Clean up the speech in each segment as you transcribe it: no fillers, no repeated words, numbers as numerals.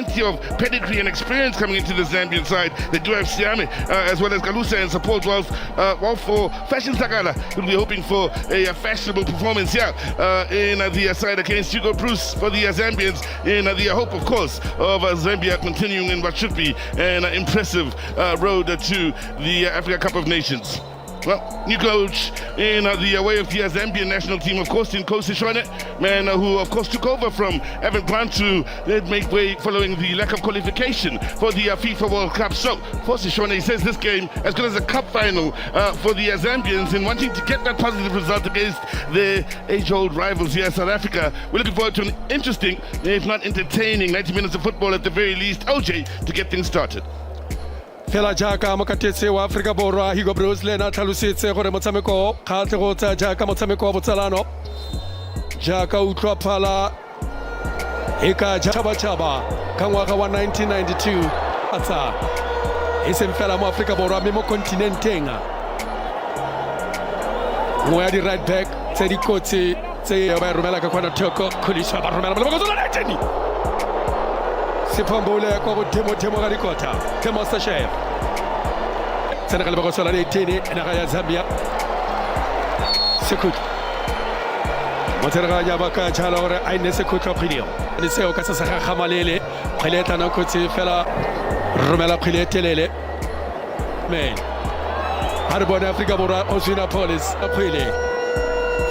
plenty of pedigree and experience coming into the Zambian side. They do have Siame as well as Galusa in support, while for Fashion Sakala, we'll be hoping for a fashionable performance here in the side against Hugo Bruce for the Zambians, in the hope, of course, of Zambia continuing in what should be an impressive road to the Africa Cup of Nations. Well, new coach in the way of the Zambian national team, of course, in Kosi Shone, man who, of course, took over from Evan Grant to make way following the lack of qualification for the FIFA World Cup. So, Kosi Shone says this game, as good as a cup final for the Zambians, in wanting to get that positive result against their age-old rivals here in South Africa. We're looking forward to an interesting, if not entertaining, 90 minutes of football at the very least. OJ, to get things started. Fela jaaka mokatetse wa Afrika Borwa Hugo Bruce le na tlhalosetse gore motshameko kgatle go tsa jaaka motshameko wa botsalano jaaka utlwa phala e ka chaba ka ngwaga wa 1992 atsa e seng fela mo Afrika Borwa mme mo kontinenteng mo ya di right back tse di kotsi tse ba romela ka kwana thoko khuliswa ba romela mo go la teni Sipambule kwa demo garikota Master Chef Senegal ba sola le tene na ya Zambia Sekut Moterga ya baka chala ore aine sekut opinion ni seo ka sa khamalele khileta na kotsi fela romela khiletelele men Harbona Afrika Borwa Osina Police aphile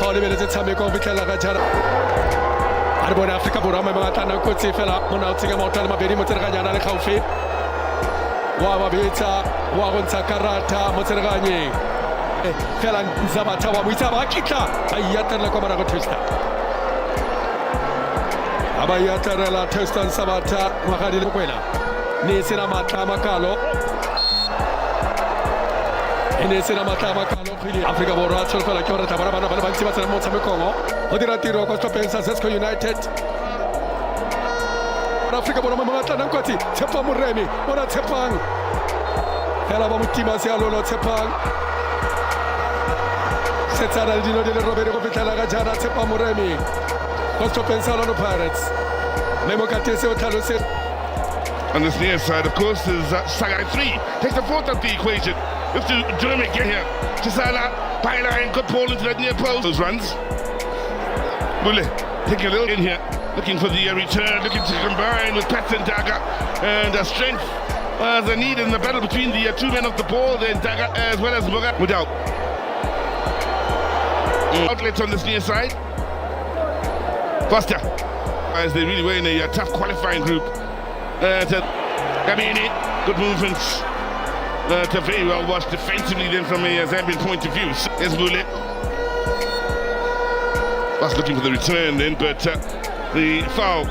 Hole bele tsame ko bitla ga jara Arbona Afrika Borwa ma batana kotsi fela mona utsinga maotala mabedi motseraganya le khaufi wa babetsa wa gontsha karata motseraganye fela Nzabatha wa buitsa ba kitla ayatela kwa mara go testa abayatela testa Nzabatha magadi le kwela ne sena matla makalo ene sena matla makalo khili Afrika Borwa tsola ke gore tabara bana ba bantsi ba tsena mo tshamekongo o dira tiro kwa Stopensa Zesco United Afrika Borwa mo batla nkoti tshepa moremi bona tshepang fela ba mutima se alolo tshepang setsana dilo di le robere go fitlela ga jana tshepa moremi kwa Stopensa lo Pirates memo katese o tlhalose. On this near side, of course, is Sagai 3. Takes the fourth of the equation. If to Jeremy get here. Chisala, byline, good ball into that near post. Those runs. Bule, taking a little in here. Looking for the return, looking to combine with Patson Daga. And strength the need in the battle between the two men of the ball, then Daga as well as Muga. Without outlets on this near side. Foster, as they really were in a tough qualifying group. Gabini, good movements. Very well watched defensively then from a Zambian point of view. Esbule was looking for the return then, but the foul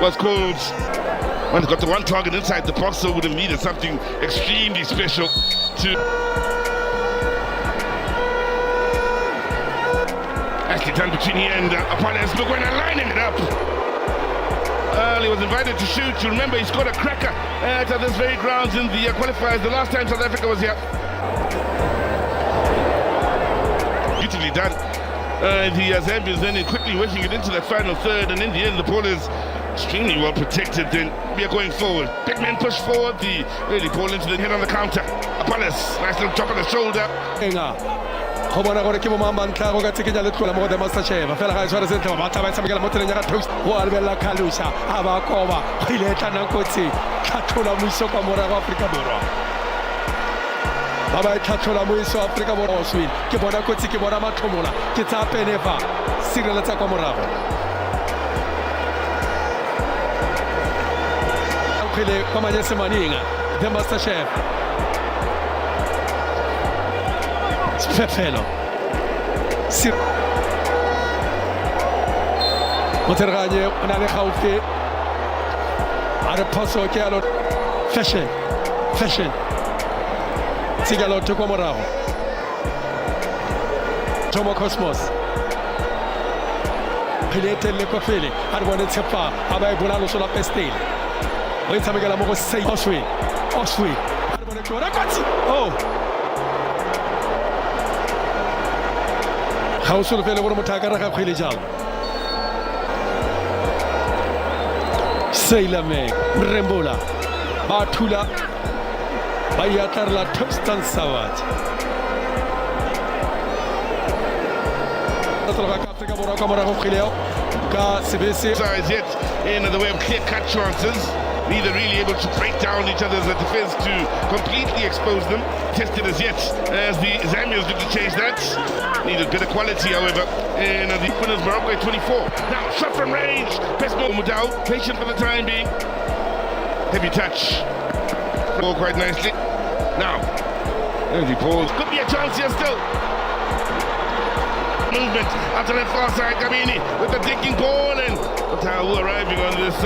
was called. Well, got the one target inside the box, so would have needed something extremely special to actually done between here and opponents. Look when they're lining it up. He was invited to shoot. You remember he scored a cracker at this very grounds in the qualifiers the last time South Africa was here. Beautifully done. The Zambians then quickly working it into the final third, and in the end the ball is extremely well protected. Then we are going forward. Big men push forward. The really ball into the head on the counter. Apollos, nice little drop on the shoulder. Go bona gore ke bo mang ba ntla go ka tsekenya le tlola mo the Master Chef fela ga tshwara sentle ba taba tsa mekela mo tseleng ya ga toast go albella Khalusha a ba koba ile tla na kotsi tlhatlola moiso kwa morago Afrika Borwa ba ba tlhatlola moiso Afrika Borwa swin ke bona kotsi ke bona mathomola ke tsa penefa sireletsa kwa morago khile kwa manyese maninga the Master Chef Fefelo Sir Moterganye on a le khaufi ara paso ke alo fashion sigalo to ko morago Tomo Cosmos Pilete le kofele ara bona tsepa aba e bolalo sola pestel o itsamegela mo go sei Oswi ara bona ke ora kwatsi Hausul fele gore motho a ka rega kgwele jalo Salaam Mrembola Batula Bayatarla Topstan Sawat Sides yet in the way of clear-cut chances, neither really able to break down each other's defense to completely expose them. Tested as yet as the Zambians look to change that. Need a bit of quality, however, in the winners Morocco at 24. Now shot from range, best ball Mudau, patient for the time being. Heavy touch, ball quite nicely. Now, as he pulls, could be a chance here still. Movement out to the far side, Gabini with the thinking ball, and Otahu arriving on this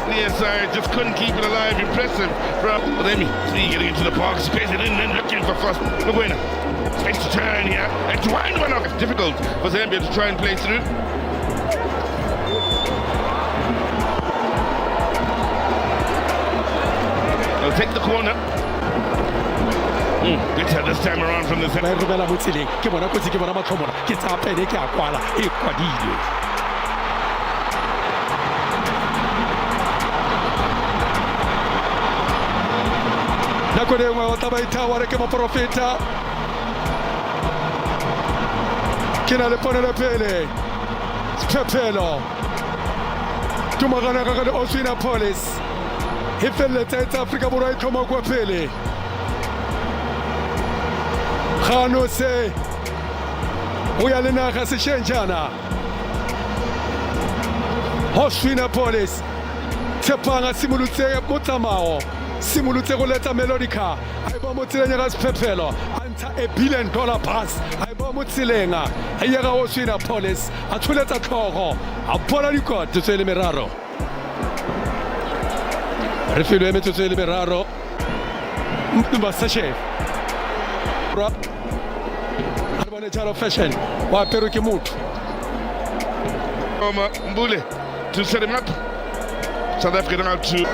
near side, just couldn't keep it alive. Impressive from Remy. See, getting into the box, spacing in and looking for first. Maguena, space to turn here, and to wind one off. It's difficult for Zambia to try and play through. They'll take the corner. Bitter this time around from the center. Nakodengwa watabaita wareke maprofeta kina le pone le pele Pepelo tumagana ka le Oswina Police ifelle tsa Africa Borwa e thoma kwa pele Khano se o ya le naga se shenjana Oswina Police tsepanga simulutse motsamao simulutse go letsa Melodica a ba mo tseleng ga sephephelo a ntsha $1 billion pass a ba mo tselenga a ya ga Oswina Police a tsholetsa tlhogo a bona dikot tsele meraro re filo eme tsele meraro mba seshe ra a bona jalo fashion wa pero ke motho Mbule to set him up. South Africa now to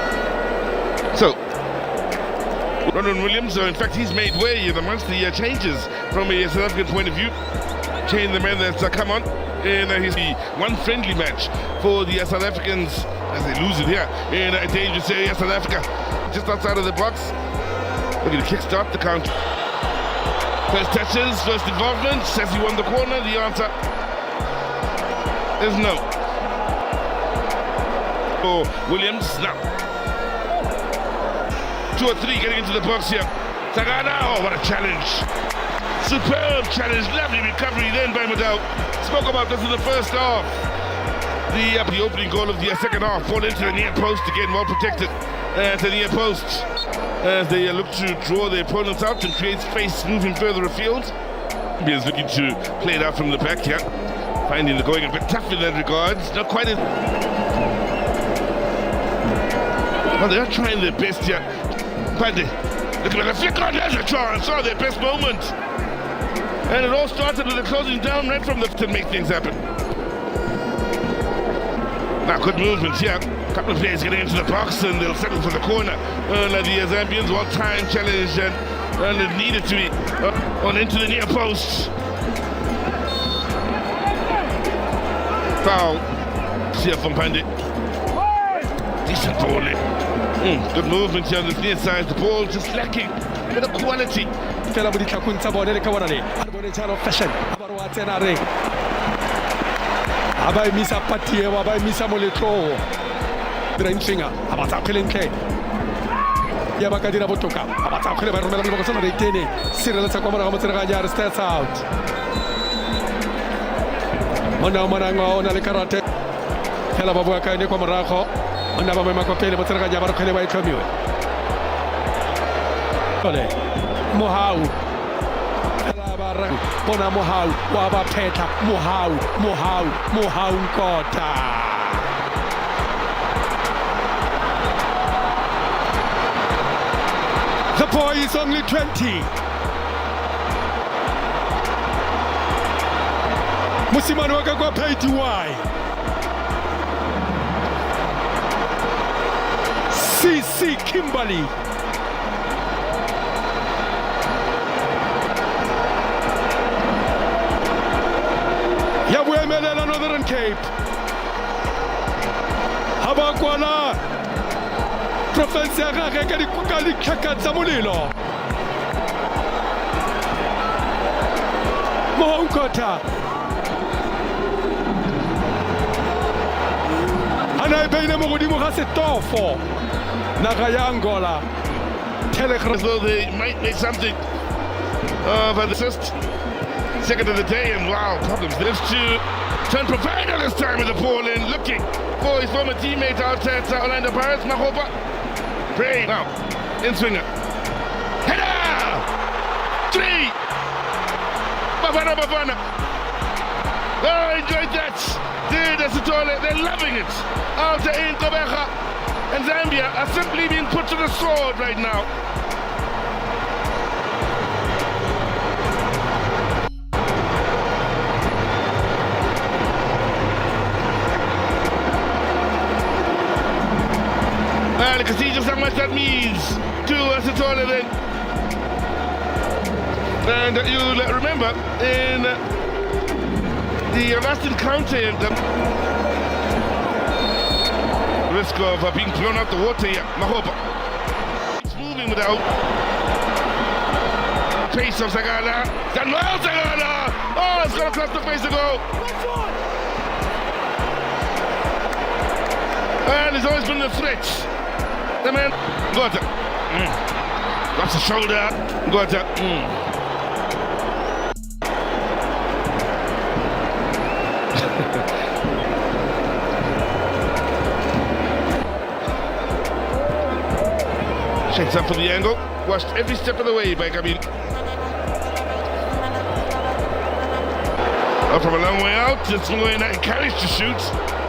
Ronald Williams, in fact, he's made way amongst the changes from a South African point of view. Changing the man that's come on in his one friendly match for the South Africans as they lose it here in a dangerous area. South Africa just outside of the box. Looking to kickstart the counter. First touches, first involvement. Says he won the corner. The answer is no. For Williams now. 2 or 3 getting into the box here. Tagana, oh, what a challenge. Superb challenge, lovely recovery then by Mudau. Spoke about this in the first half. The opening goal of the second half, fall into the near post, again well protected to the near post. As they look to draw the opponents out and create space moving further afield. He is looking to play it out from the back here. Finding the going a bit tough in that regard. Not quite as... Well, they are trying their best here. Looking like a flick on, there's a chance, saw their best moment. And it all started with a closing down right from the to make things happen. Now good movements here. A couple of players getting into the box and they'll settle for the corner. Like the Zambians, one-time challenge and it needed to be on into the near post. Foul. See from Pandit. Decent ball in. Good movement here on the near side. The ball just lacking a bit of quality. Abai misa patie wa abai misa moletro. Drenfinga abata pelenke. Ya bakadira botoka. Abata khole ba romela ba tsona retene. Sirela tsa kwa mara ga motsere ga ja starts out. Mona maranga ona le karate. Hela babu ka ne kwa marago. Ona ba mema kwa pele motsere ga ja ba re khole ba ithomiwe. Ole. Mohau. Bona Mohau waba phetha Mohau Nkota. The boy is only 20. Musimani wake kwa paid why CC Kimberly Yabuemelela Northern Cape Habakwala Profense ya gagwe ka ditlhaka tsa molelo. Mohokota ana e beile mo godimo ga setofo naga ya Angola. As though they might make something of an assist. Second of the day, and wow, problems. This to turn provider this time with the ball in, looking for his former teammate Arteta, Orlando Pirates, Mahopa. Pray now, in swinger. Header! 3! Bafana. Oh, I enjoyed that. They're loving it. Alta in Kobeja. And Zambia are simply being put to the sword right now. Well, you can see just how much that means to us at all event. And you'll remember in the last encounter, the risk of being blown out the water here. Mahopa. It's moving without pace of Sagala. Samuel Sagala! Oh, it's going to cross the face to go. And he's always been the threat. The man got it. Got the shoulder. Got it. Shakes up for the angle. Watched every step of the way by Camille. Up from a long way out. Just going out and carries to shoot.